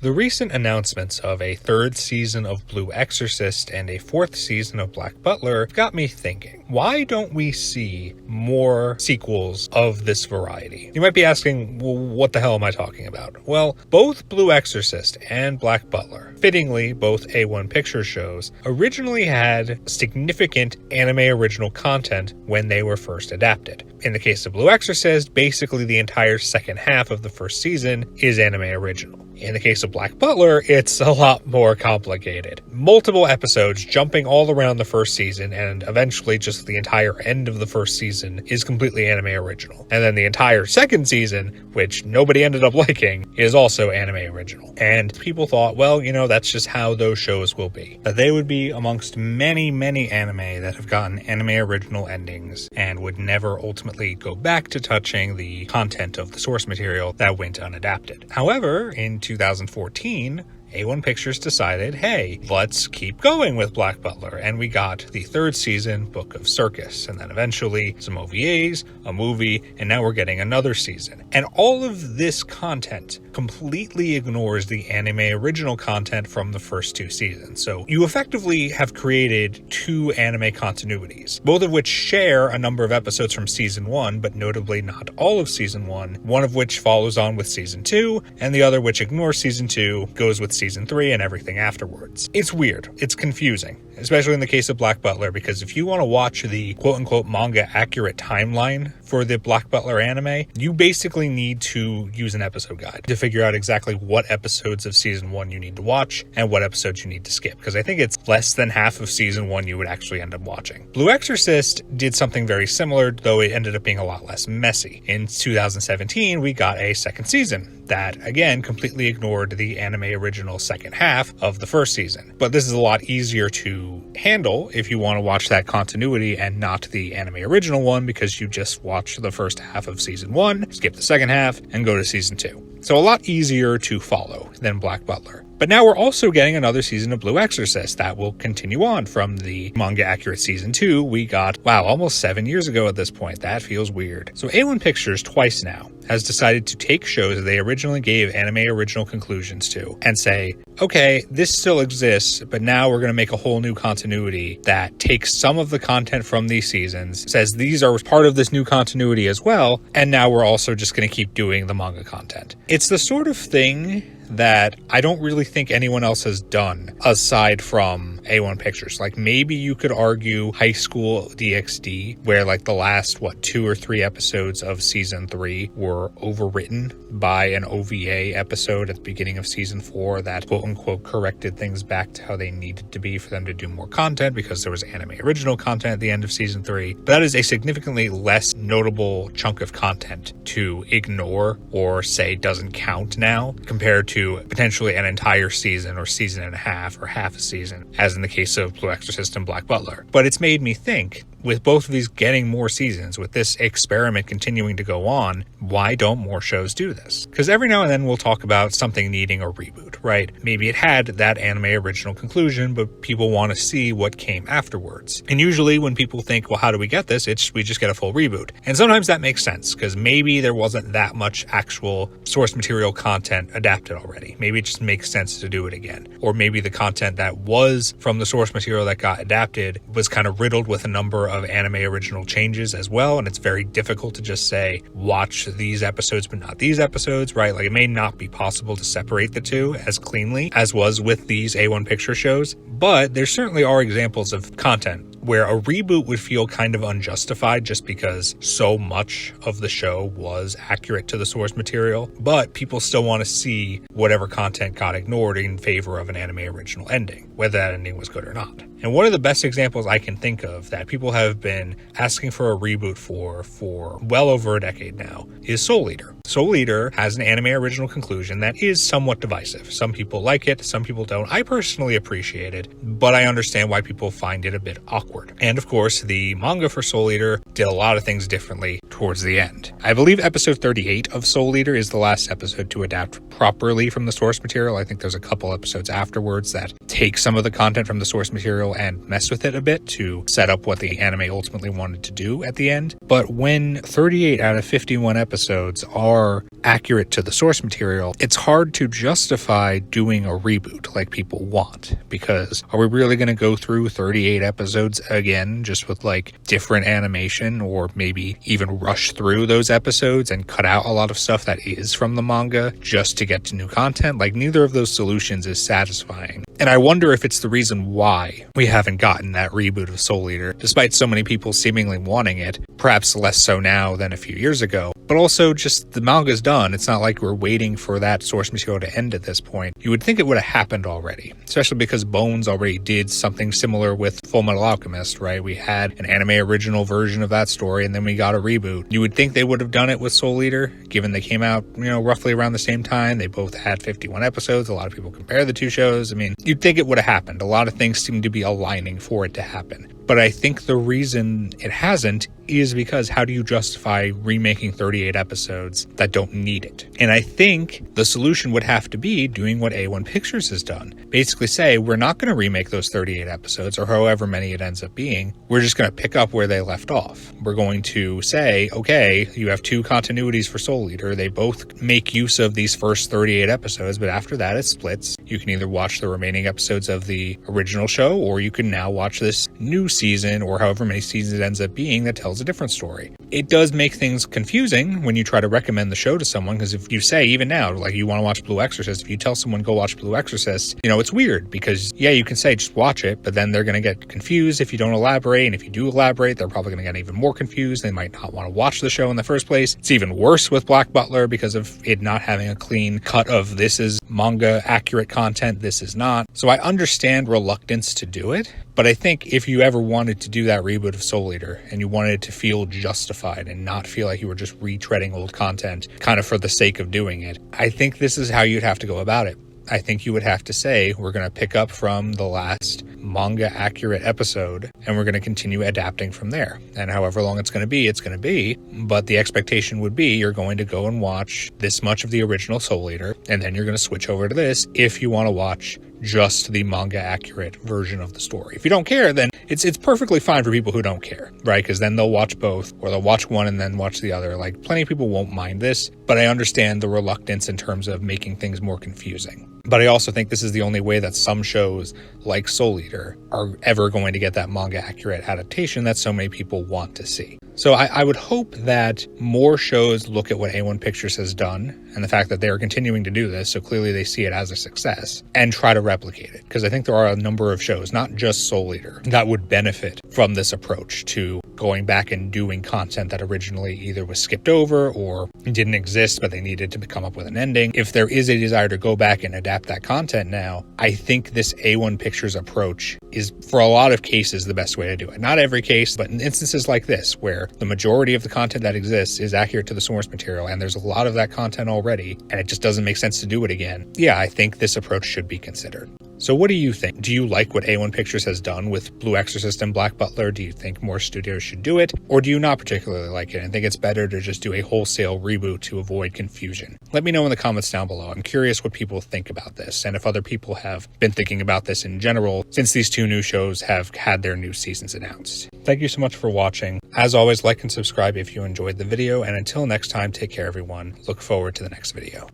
The recent announcements of a third season of Blue Exorcist and a fourth season of Black Butler got me thinking, why don't we see more sequels of this variety? You might be asking, well, what the hell am I talking about? Well, both Blue Exorcist and Black Butler, fittingly both A1 Pictures shows, originally had significant anime original content when they were first adapted. In the case of Blue Exorcist, basically the entire second half of the first season is anime original. In the case of Black Butler, it's a lot more complicated. Multiple episodes jumping all around the first season, and eventually just the entire end of the first season is completely anime original. And then the entire second season, which nobody ended up liking, is also anime original. And people thought, well, that's just how those shows will be. That they would be amongst many, many anime that have gotten anime original endings and would never ultimately go back to touching the content of the source material that went unadapted. However, in 2014, A1 Pictures decided, hey, let's keep going with Black Butler, and we got the third season, Book of Circus, and then eventually some OVAs, a movie, and now we're getting another season. And all of this content completely ignores the anime original content from the first two seasons. So you effectively have created two anime continuities, both of which share a number of episodes from season 1, but notably not all of season 1, one of which follows on with season 2, and the other which ignores season 2, goes with season 3 and everything afterwards. It's weird. It's confusing, especially in the case of Black Butler, because if you want to watch the quote-unquote manga accurate timeline for the Black Butler anime, you basically need to use an episode guide to figure out exactly what episodes of season 1 you need to watch and what episodes you need to skip, because I think it's less than half of season 1 you would actually end up watching. Blue Exorcist did something very similar, though it ended up being a lot less messy. In 2017, we got a second season that, again, completely ignored the anime original second half of the first season. But this is a lot easier to handle if you want to watch that continuity and not the anime original one, because you just watch the first half of season 1, skip the second half, and go to season 2. So a lot easier to follow than Black Butler. But now we're also getting another season of Blue Exorcist that will continue on from the manga accurate season 2 we got, almost 7 years ago at this point. That feels weird. So A1 Pictures twice now has decided to take shows that they originally gave anime original conclusions to and say, okay, this still exists, but now we're going to make a whole new continuity that takes some of the content from these seasons, says these are part of this new continuity as well, and now we're also just going to keep doing the manga content. It's the sort of thing that I don't really think anyone else has done aside from A1 Pictures. Like, maybe you could argue High School DxD, where the last 2 or 3 episodes of season 3 were overwritten by an OVA episode at the beginning of season 4 that quote unquote corrected things back to how they needed to be for them to do more content, because there was anime original content at the end of season 3. But that is a significantly less notable chunk of content to ignore or say doesn't count now, compared to potentially an entire season or season and a half or half a season, as in the case of Blue Exorcist and Black Butler. But it's made me think, with both of these getting more seasons, with this experiment continuing to go on, why don't more shows do this? Because every now and then we'll talk about something needing a reboot, right? Maybe it had that anime original conclusion, but people want to see what came afterwards. And usually when people think, well, how do we get this? We just get a full reboot. And sometimes that makes sense, because maybe there wasn't that much actual source material content adapted already. Maybe it just makes sense to do it again. Or maybe the content that was from the source material that got adapted was kind of riddled with a number of anime original changes as well, and it's very difficult to just say watch these episodes but not these episodes, right? It may not be possible to separate the two as cleanly as was with these A1 Picture shows, but there certainly are examples of content where a reboot would feel kind of unjustified just because so much of the show was accurate to the source material, but people still want to see whatever content got ignored in favor of an anime original ending, whether that ending was good or not. And one of the best examples I can think of that people have been asking for a reboot for well over a decade now is Soul Eater. Soul Eater has an anime original conclusion that is somewhat divisive. Some people like it, some people don't. I personally appreciate it, but I understand why people find it a bit awkward. And of course, the manga for Soul Eater did a lot of things differently towards the end. I believe episode 38 of Soul Eater is the last episode to adapt properly from the source material. I think there's a couple episodes afterwards that take some of the content from the source material and mess with it a bit to set up what the anime ultimately wanted to do at the end. But when 38 out of 51 episodes are accurate to the source material, it's hard to justify doing a reboot like people want, because are we really going to go through 38 episodes again just with like different animation, or maybe even rush through those episodes and cut out a lot of stuff that is from the manga just to get to new content? Like, neither of those solutions is satisfying. And I wonder if it's the reason why we haven't gotten that reboot of Soul Eater, despite so many people seemingly wanting it, perhaps less so now than a few years ago. But also, just the manga's done. It's not like we're waiting for that source material to end at this point. You would think it would have happened already, especially because Bones already did something similar with Full Metal Alchemist, right? We had an anime original version of that story, and then we got a reboot. You would think they would have done it with Soul Eater, given they came out, roughly around the same time. They both had 51 episodes. A lot of people compare the two shows. I mean, you'd think it would have happened. A lot of things seem to be aligning for it to happen. But I think the reason it hasn't is because how do you justify remaking 38 episodes that don't need it? And I think the solution would have to be doing what A1 Pictures has done. Basically say, we're not going to remake those 38 episodes, or however many it ends up being. We're just going to pick up where they left off. We're going to say, okay, you have two continuities for Soul Eater. They both make use of these first 38 episodes, but after that it splits. You can either watch the remaining episodes of the original show, or you can now watch this new season, or however many seasons it ends up being, that tells a different story. It does make things confusing when you try to recommend the show to someone, because if you say, even now, like, you want to watch Blue Exorcist, if you tell someone go watch Blue Exorcist, it's weird, because yeah, you can say just watch it, but then they're going to get confused if you don't elaborate, and if you do elaborate, they're probably going to get even more confused. They might not want to watch the show in the first place. It's even worse with Black Butler because of it not having a clean cut of this is manga accurate content, this is not. So I understand reluctance to do it, but I think if you ever wanted to do that reboot of Soul Eater and you wanted it to feel justified and not feel like you were just retreading old content kind of for the sake of doing it, I think this is how you'd have to go about it. I think you would have to say, we're going to pick up from the last manga accurate episode and we're going to continue adapting from there. And however long it's going to be, it's going to be. But the expectation would be you're going to go and watch this much of the original Soul Eater, and then you're going to switch over to this if you want to watch just the manga accurate version of the story. If you don't care, then it's perfectly fine for people who don't care, right? Because then they'll watch both, or they'll watch one and then watch the other. Like, plenty of people won't mind this, but I understand the reluctance in terms of making things more confusing. But I also think this is the only way that some shows like Soul Eater are ever going to get that manga accurate adaptation that so many people want to see. So I would hope that more shows look at what A1 Pictures has done and the fact that they're continuing to do this, so clearly they see it as a success, and try to replicate it. Because I think there are a number of shows, not just Soul Eater, that would benefit from this approach to going back and doing content that originally either was skipped over or didn't exist, but they needed to come up with an ending. If there is a desire to go back and adapt that content now, I think this A1 Pictures approach is, for a lot of cases, the best way to do it. Not every case, but in instances like this, where the majority of the content that exists is accurate to the source material, and there's a lot of that content already, and it just doesn't make sense to do it again. Yeah, I think this approach should be considered. So what do you think? Do you like what A1 Pictures has done with Blue Exorcist and Black Butler? Do you think more studios should do it? Or do you not particularly like it and think it's better to just do a wholesale reboot to avoid confusion? Let me know in the comments down below. I'm curious what people think about this, and if other people have been thinking about this in general since these two new shows have had their new seasons announced. Thank you so much for watching. As always, like and subscribe if you enjoyed the video, and until next time, take care everyone. Look forward to the next video.